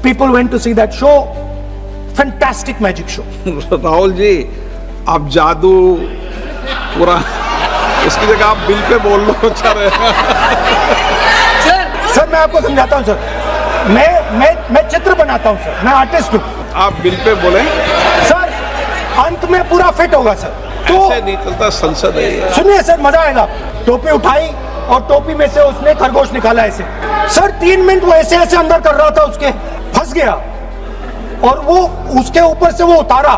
people went to see that show. Fantastic magic show. Rahul ji, आप जादू पूरा उसकी जगह आप बिल पे बोल लो, अच्छा रहेगा। सर मैं आपको समझाता हूँ सर, मैं चित्र बनाता हूँ सर, मैं आर्टिस्ट हूँ। आप बिल पे बोले सर अंत में पूरा फिट होगा सर। तो ऐसे नहीं चलता, संसद है ये। सुनिए सर, मजा आएगा। टोपी उठाई और टोपी में से उसने खरगोश निकाला ऐसे। सर 3 मिनट वो ऐसे ऐसे अंदर कर रहा था, उसके फंस गया और वो उसके ऊपर से वो उतारा।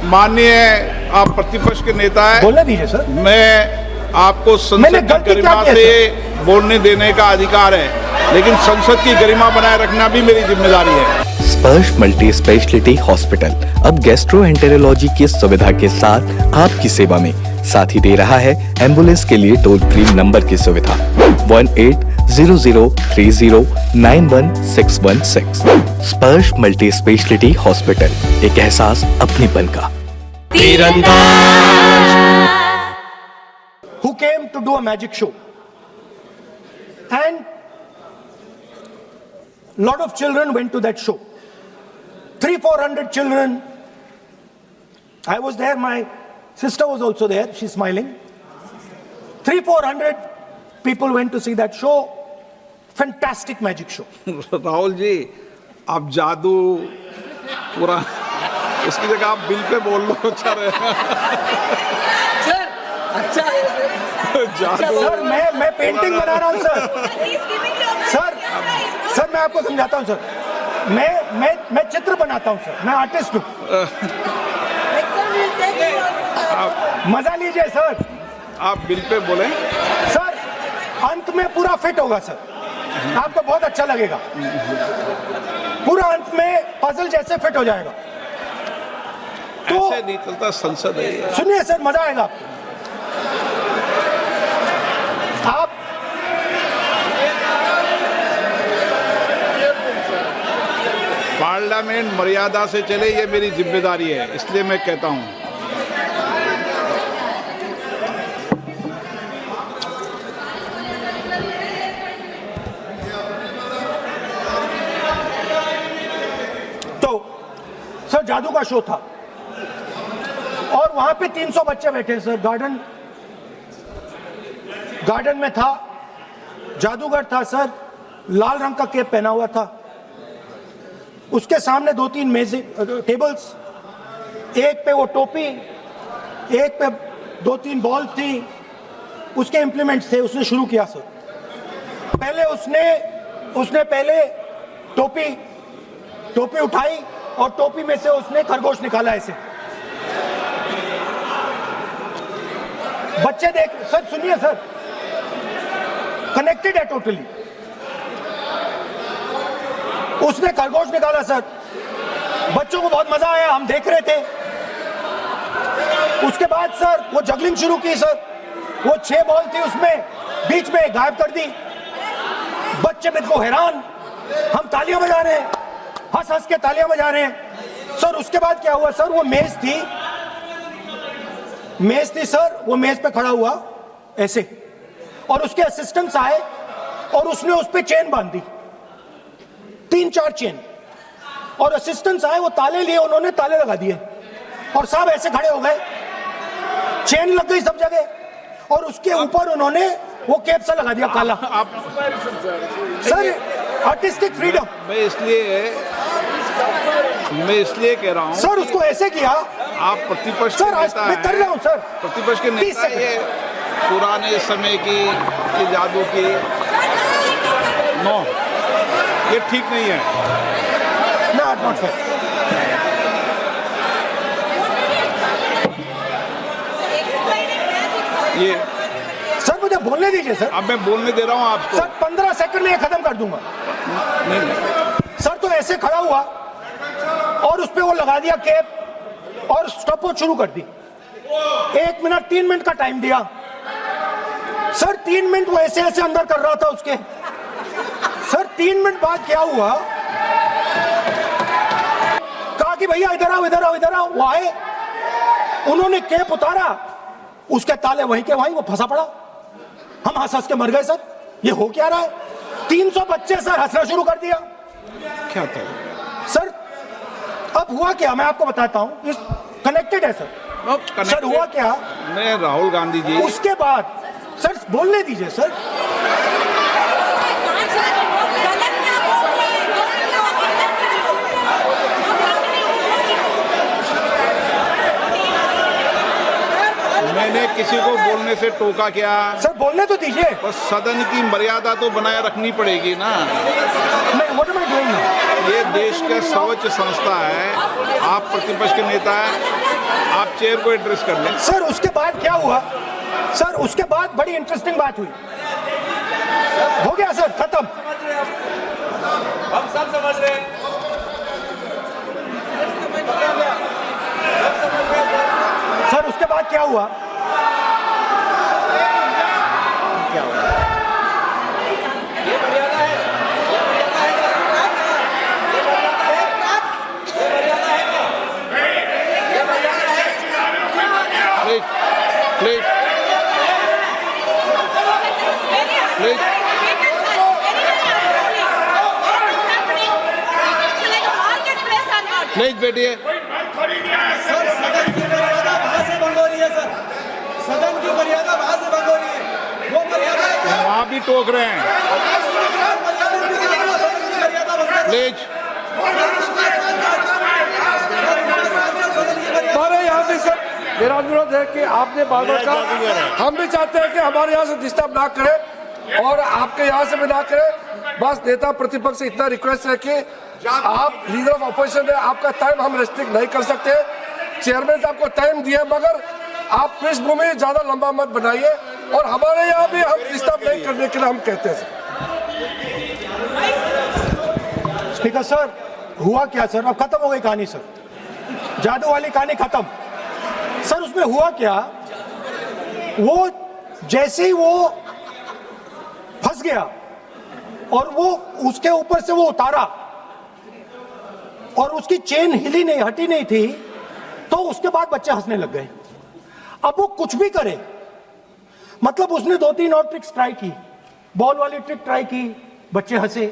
माननीय आप प्रतिपक्ष के नेता हैं, बोलने दीजिए सर। मैं आपको मैंने संसद की गलती क्या गरिमा की है से बोलने देने का अधिकार है, लेकिन संसद की गरिमा बनाए रखना भी मेरी जिम्मेदारी है। स्पर्श मल्टी स्पेशलिटी हॉस्पिटल अब गैस्ट्रोएंटेरोलॉजी की सुविधा के साथ आपकी सेवा में, साथ ही दे रहा है एम्बुलेंस के लिए टोल फ्री नंबर की सुविधा 180030911616। स्पर्श मल्टी स्पेशलिटी हॉस्पिटल, एक एहसास अपनेपन का। Who came to do a magic show, and lot of children went to that show. 300-400 children. I was there, my sister was also there, she's smiling. 300-400 people went to see that show. Fantastic magic show. Rahul ji, आप जादू पूरा उसकी जगह आप bill pay बोल लो, अच्छा रहेगा। जादू सर मैं पेंटिंग बना रहा हूँ सर। सर मैं आपको समझाता हूँ सर, मैं चित्र बनाता हूँ सर, मैं आर्टिस्ट हूँ। मजा लीजिए सर। आप बिल पे बोले सर अंत में पूरा फिट होगा सर, आपको बहुत अच्छा लगेगा। पूरा अंत में पजल जैसे फिट हो जाएगा। तो ऐसे नहीं चलता, संसद है ये। सुनिए सर, मजा आएगा। आप पार्लियामेंट मर्यादा से चले, ये मेरी जिम्मेदारी है, इसलिए मैं कहता हूं। तो सर जादू का शो था और वहां पे 300 बच्चे बैठे सर। गार्डन में था, जादूगर था सर, लाल रंग का कैप पहना हुआ था। उसके सामने 2-3 मेजें, टेबल्स, एक पे वो टोपी, एक पे 2-3 बॉल थी, उसके इंप्लीमेंट्स थे। उसने शुरू किया सर। पहले उसने पहले टोपी उठाई और टोपी में से उसने खरगोश निकाला ऐसे। बच्चे देख सर, सुनिए सर, कनेक्टेड है टोटली। उसने खरगोश निकाला सर, बच्चों को बहुत मजा आया, हम देख रहे थे। उसके बाद सर वो जगलिंग शुरू की सर। वो 6 बॉल थी, उसमें बीच में गायब कर दी। बच्चे बिल्कुल हैरान, हम तालियां बजा रहे हैं, हंस हंस के तालियां बजा रहे हैं सर। उसके बाद क्या हुआ सर, वो मेज थी सर, वो मेज पे खड़ा हुआ ऐसे, और उसके असिस्टेंट्स आए और उसने उस पे चेन बांध दी, 3-4 चेन। और असिस्टेंट्स आए, वो ताले लिए, उन्होंने ताले लगा दिए और सब ऐसे खड़े हो गए। चेन लग गई सब जगह और उसके ऊपर उन्होंने वो कैप सा लगा दिया काला। आप सर आर्टिस्टिक फ्रीडम। मैं इसलिए कह रहा हूं सर उसको ऐसे किया। आप प्रतिपक्ष सर के नेता मैं कर रहा हूं सर। प्रतिपक्ष के नेता, ये पुराने समय की ये जादू की नो, ये ठीक नहीं है। Not fair. ये सर मुझे बोलने दीजिए सर। अब मैं बोलने दे रहा हूं आपको। सर 15 सेकंड में ये खत्म कर दूंगा। नहीं। सर तो ऐसे खड़ा हुआ और उस पे वो लगा दिया कैप और स्टॉपवॉच शुरू कर दी। 1 मिनट 3 मिनट का टाइम दिया सर। 3 मिनट वो ऐसे ऐसे अंदर कर रहा था उसके। सर 3 मिनट बाद क्या हुआ, कहा कि भैया इधर आओ इधर आओ इधर आओ। वो आए, उन्होंने कैप उतारा, उसके ताले वहीं के वहीं, वो फंसा पड़ा। हम हंस हंस के मर गए सर। ये हो क्या रहा है? 300 बच्चे सर हंसना शुरू कर दिया। क्या था? अब हुआ क्या मैं आपको बताता हूं, इस कनेक्टेड है सर। सर हुआ क्या, मैं राहुल गांधी जी, उसके बाद सर बोलने दीजिए सर। मैंने किसी को बोलने से टोका क्या? सर बोलने तो दीजिए। बस सदन की मर्यादा तो बनाए रखनी पड़ेगी ना। What am I doing now? ये देश का सर्वोच्च संस्था है, आप प्रतिपक्ष के नेता हैं, आप चेयर को एड्रेस कर लें। सर उसके बाद क्या हुआ सर, उसके बाद बड़ी इंटरेस्टिंग बात हुई। हो गया सर, खत्म। हम सब समझ रहे हैं। सर उसके बाद क्या हुआ, ये मर्यादा है, ये मर्यादा है, ये मर्यादा है, ये मर्यादा है। प्लीज प्लीज प्लीज प्लीज बैठिए। सर सदन की मर्यादा वहां से भंग हो रही है सर, सदन की मर्यादा वहां से भंग हो रही है, वो मर्यादा वहाँ भी टोक रहे हैं। प्लीज हमारे यहाँ भी सर मेरा अनुरोध है कि आपने बार बार कहा, हम भी चाहते हैं कि हमारे यहाँ से डिस्टर्ब ना करें और आपके यहाँ से भी ना करें। बस नेता प्रतिपक्ष से इतना रिक्वेस्ट है कि आप लीडर ऑफ अपोजिशन है, आपका टाइम हम रेस्ट्रिक्ट नहीं कर सकते। चेयरमैन साहब को टाइम दिया, मगर आप पृष्ठभूमि ज्यादा लंबा मत बनाइए और हमारे यहाँ भी हम डिस्टर्ब नहीं करने के लिए हम कहते हैं। स्पीकर सर हुआ क्या सर, अब खत्म हो गई कहानी सर, जादू वाली कहानी खत्म। सर उसमें हुआ क्या, वो जैसे ही वो फंस गया और वो उसके ऊपर से वो उतारा और उसकी चेन हिली नहीं, हटी नहीं थी, तो उसके बाद बच्चे हंसने लग गए। अब वो कुछ भी करे, मतलब उसने 2-3 और ट्रिक्स ट्राई की, बॉल वाली ट्रिक ट्राई की, बच्चे हंसे,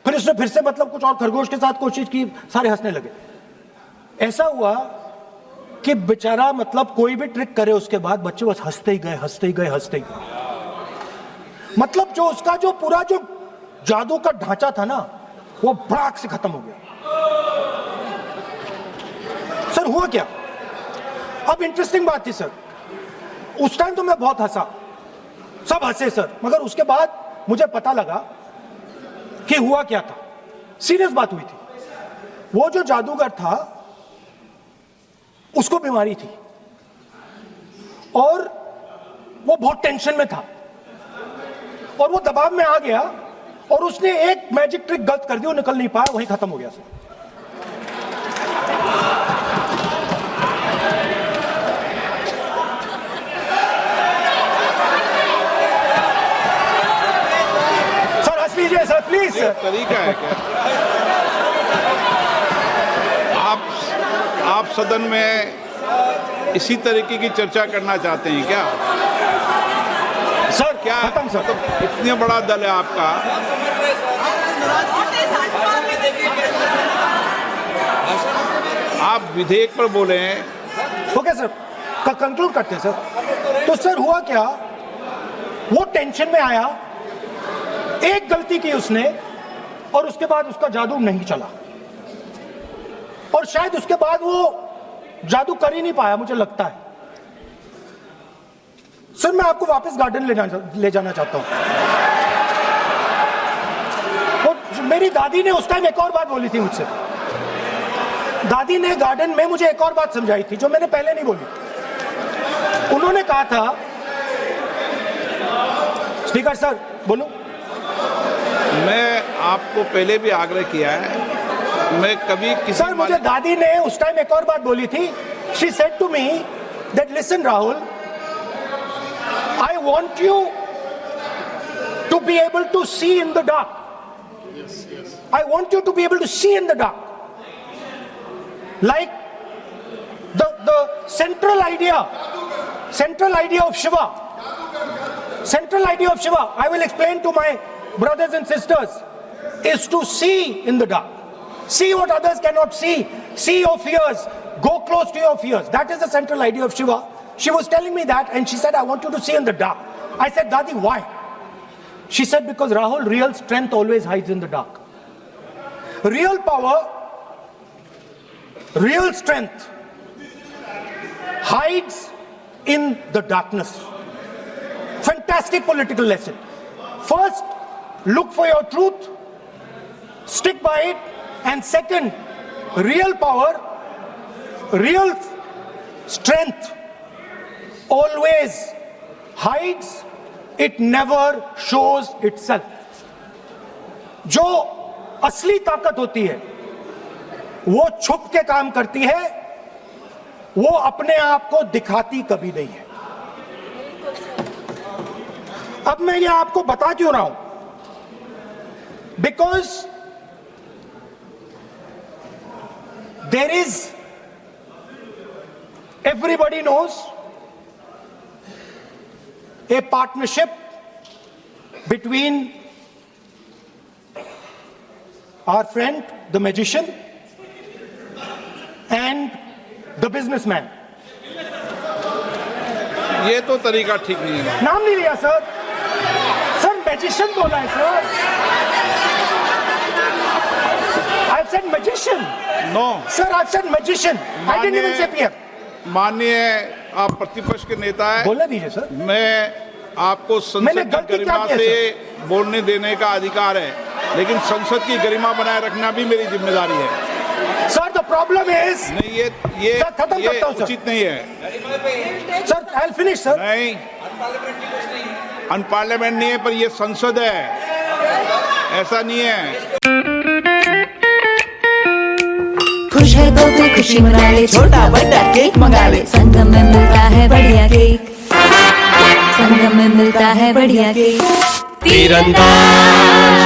फिर उसने फिर से मतलब कुछ और खरगोश के साथ कोशिश की, सारे हंसने लगे। ऐसा हुआ कि बेचारा मतलब कोई भी ट्रिक करे उसके बाद बच्चे बस हंसते ही गए, हंसते ही गए, हंसते ही गए। मतलब जो उसका जो पूरा जो जादू का ढांचा था ना, वो भड़ाक से खत्म हो गया। सर हुआ क्या, अब इंटरेस्टिंग बात थी सर, उस टाइम तो मैं बहुत हंसा, सब हंसे सर, मगर उसके बाद मुझे पता लगा कि हुआ क्या था। सीरियस बात हुई थी, वो जो जादूगर था उसको बीमारी थी और वो बहुत टेंशन में था और वो दबाव में आ गया और उसने एक मैजिक ट्रिक गलत कर दी, वो निकल नहीं पाया, वहीं खत्म हो गया सर। सर हंस लीजिए सर, प्लीज ये सर। तरीका है क्या? आप सदन में इसी तरीके की चर्चा करना चाहते हैं क्या? सर क्या खत्म सर। मतलब इतना बड़ा दल है आपका, आप विधेयक पर बोले हैं। ओके सर, कंक्लूड करते हैं सर। तो सर हुआ क्या, वो टेंशन में आया, एक गलती की उसने और उसके बाद उसका जादू नहीं चला और शायद उसके बाद वो जादू कर ही नहीं पाया, मुझे लगता है। सर मैं आपको वापस गार्डन ले जाना चाहता हूं। और मेरी दादी ने उस टाइम एक और बात बोली थी मुझसे, दादी ने गार्डन में मुझे एक और बात समझाई थी जो मैंने पहले नहीं बोली। उन्होंने कहा था, स्पीकर सर बोलूं, मैं आपको पहले भी आग्रह किया है, मैं कभी किसी सर मुझे दादी ने उस टाइम एक और बात बोली थी। She said to me that listen Rahul, I want you to be able to see in the dark. I want you to be able to see in the dark. Like the central idea of Shiva. Central idea of Shiva, I will explain to my brothers and sisters, is to see in the dark. See what others cannot see. See your fears. Go close to your fears. That is the central idea of Shiva. She was telling me that and she said, I want you to see in the dark. I said, Dadi, why? She said, because Rahul, real strength always hides in the dark. Real power, real strength hides in the darkness. Fantastic political lesson. First, look for your truth, stick by it, and second, real power, real strength always hides, it never shows itself. जो असली ताकत होती है वो छुप के काम करती है, वो अपने आप को दिखाती कभी नहीं है. अब मैं ये आपको बता क्यों रहा हूं? Because there is, everybody knows, a partnership between our friend, the magician, and the businessman. ये तो तरीका ठीक नहीं है. नाम नहीं लिया सर. सर मैजिशियन बोला है sir. I've said magician. No. Sir, I've said magician. I didn't even say peer. माननीय आप प्रतिपक्ष के नेता हैं. बोलने दीजिए सर. मैं आपको मैंने संसद की गलती क्या गरिमा की है, से बोलने देने का अधिकार है, लेकिन संसद की गरिमा बनाए रखना भी मेरी जिम्मेदारी है. Sir, the problem is. नहीं, ये सर, खत्म करता हूं, सर. उचित नहीं है. Sir, I'll finish, sir. नहीं, अनपार्लियामेंट नहीं है, पर ये संसद है, ऐसा नहीं है. खुश है तो भी खुशी मना ले, छोटा बड़ा केक मंगा ले, संगम में मिलता है बढ़िया केक, संगम में मिलता है बढ़िया केक. तीरंदाज